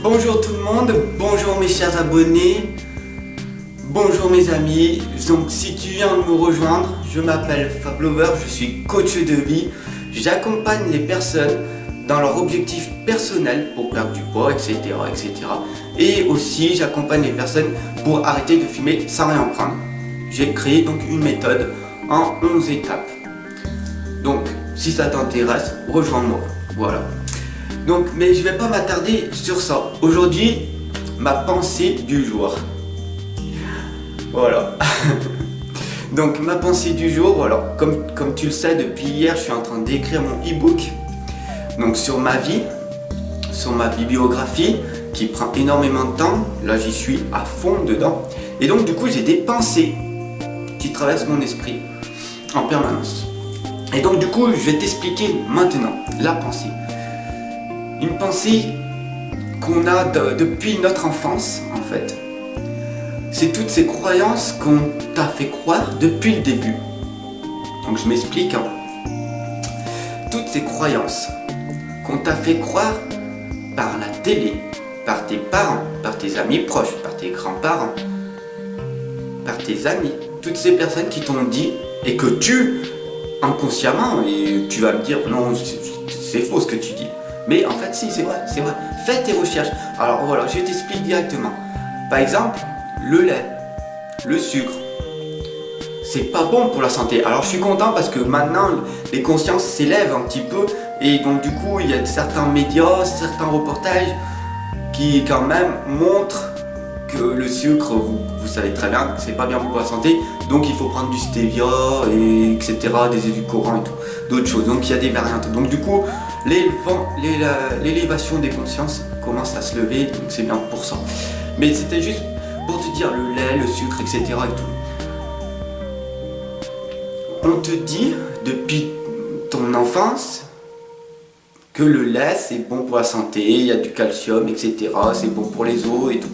Bonjour tout le monde, bonjour mes chers abonnés, bonjour mes amis. Donc si tu viens de me rejoindre, je m'appelle Fablover, je suis coach de vie. J'accompagne les personnes dans leurs objectifs personnels pour perdre du poids, etc. Et aussi j'accompagne les personnes pour arrêter de fumer sans rien prendre. J'ai créé donc une méthode en 11 étapes. Donc si ça t'intéresse, rejoins-moi. Voilà. Donc, mais je vais pas m'attarder sur ça. Aujourd'hui, ma pensée du jour. Voilà. Donc, ma pensée du jour, voilà. Comme tu le sais, depuis hier, je suis en train d'écrire mon e-book. Donc, sur ma vie, sur ma bibliographie, qui prend énormément de temps. Là, j'y suis à fond dedans. Et donc, du coup, j'ai des pensées qui traversent mon esprit en permanence. Et donc, du coup, je vais t'expliquer maintenant la pensée. Une pensée qu'on a depuis notre enfance, en fait. C'est toutes ces croyances qu'on t'a fait croire depuis le début. Donc je m'explique. Toutes ces croyances qu'on t'a fait croire par la télé, par tes parents, par tes amis proches, par tes grands-parents, par tes amis. Toutes ces personnes qui t'ont dit et que tu, inconsciemment, et tu vas me dire non, c'est faux ce que tu dis. Mais en fait, si, c'est vrai. Fais tes recherches. Alors voilà, je t'explique directement. Par exemple, le lait, le sucre, c'est pas bon pour la santé. Alors je suis content parce que maintenant, les consciences s'élèvent un petit peu. Et donc du coup, il y a certains médias, certains reportages qui quand même montrent que le sucre, vous savez très bien que c'est pas bien pour la santé. Donc il faut prendre du stevia, etc., des édulcorants et tout, d'autres choses. Donc il y a des variantes. Donc du coup, l'élévation des consciences commence à se lever, donc c'est bien pour ça. Mais c'était juste pour te dire le lait, le sucre, etc. et tout. On te dit depuis ton enfance que le lait c'est bon pour la santé, il y a du calcium, etc. C'est bon pour les os et tout.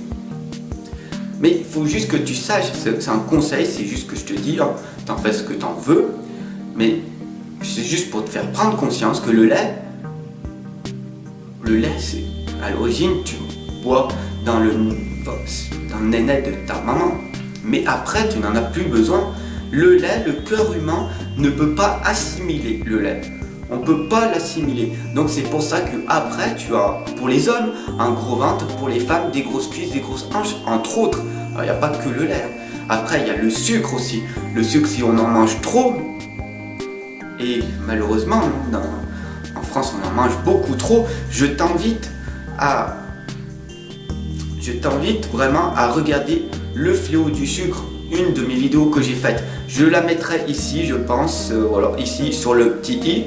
Mais il faut juste que tu saches, c'est un conseil, c'est juste que je te dis, hein, t'en fais ce que t'en veux, mais c'est juste pour te faire prendre conscience que le lait, c'est à l'origine tu bois dans le néné de ta maman, mais après tu n'en as plus besoin. Le lait, le cœur humain ne peut pas assimiler le lait. On ne peut pas l'assimiler. Donc c'est pour ça que après tu as, pour les hommes, un gros ventre, pour les femmes, des grosses cuisses, des grosses hanches, entre autres. Alors il n'y a pas que le lait. Après il y a le sucre aussi. Le sucre, si on en mange trop, et malheureusement, en France on en mange beaucoup trop, je t'invite vraiment à regarder le fléau du sucre, une de mes vidéos que j'ai faites. Je la mettrai ici, je pense, voilà, ici sur le petit i.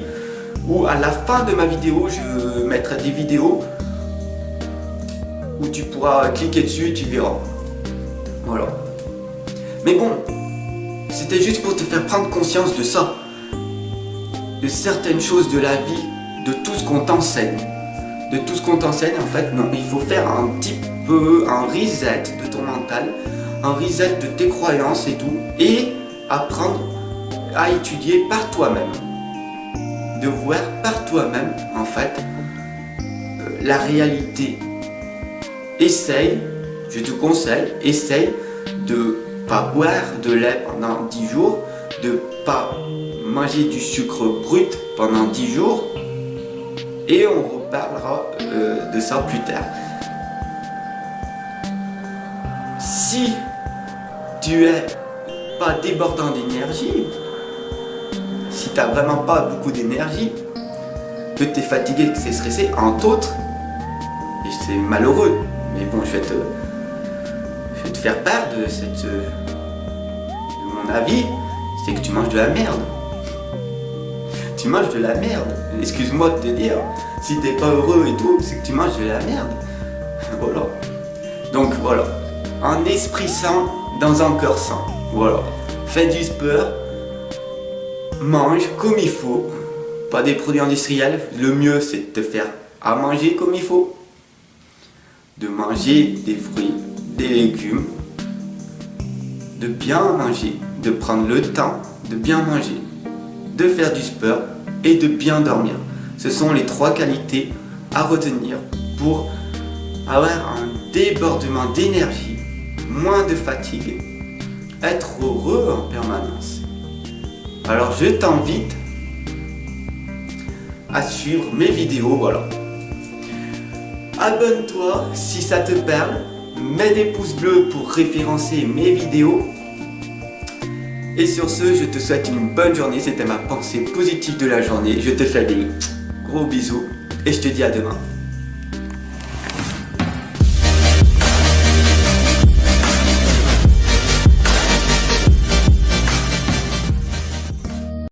Ou à la fin de ma vidéo, je mettrai des vidéos où tu pourras cliquer dessus et tu verras. Voilà. Mais bon, c'était juste pour te faire prendre conscience de ça. De certaines choses de la vie, de tout ce qu'on t'enseigne. De tout ce qu'on t'enseigne, en fait, non, il faut faire un petit peu un reset de ton mental, un reset de tes croyances et tout, et apprendre à étudier par toi-même. De voir par toi-même, en fait, la réalité. Essaye, je te conseille, essaye de pas boire de lait pendant 10 jours, de pas manger du sucre brut pendant 10 jours, et on reparlera de ça plus tard. Si tu es pas débordant d'énergie, si tu n'as vraiment pas beaucoup d'énergie, que tu es fatigué, que tu es stressé, entre autres, et c'est malheureux, mais bon, je vais te faire part de mon avis, c'est que tu manges de la merde. Tu manges de la merde. Excuse-moi de te dire, si t'es pas heureux et tout, c'est que tu manges de la merde. Voilà. Donc voilà, un esprit sain dans un cœur sain. Voilà. Fais du sport. Mange comme il faut, pas des produits industriels. Le mieux c'est de te faire à manger comme il faut, de manger des fruits, des légumes, de bien manger, de prendre le temps de bien manger, de faire du sport et de bien dormir. Ce sont les 3 qualités à retenir pour avoir un débordement d'énergie, moins de fatigue, être heureux en permanence. Alors je t'invite à suivre mes vidéos, voilà. Abonne-toi si ça te parle, mets des pouces bleus pour référencer mes vidéos. Et sur ce, je te souhaite une bonne journée, c'était ma pensée positive de la journée. Je te fais des gros bisous et je te dis à demain.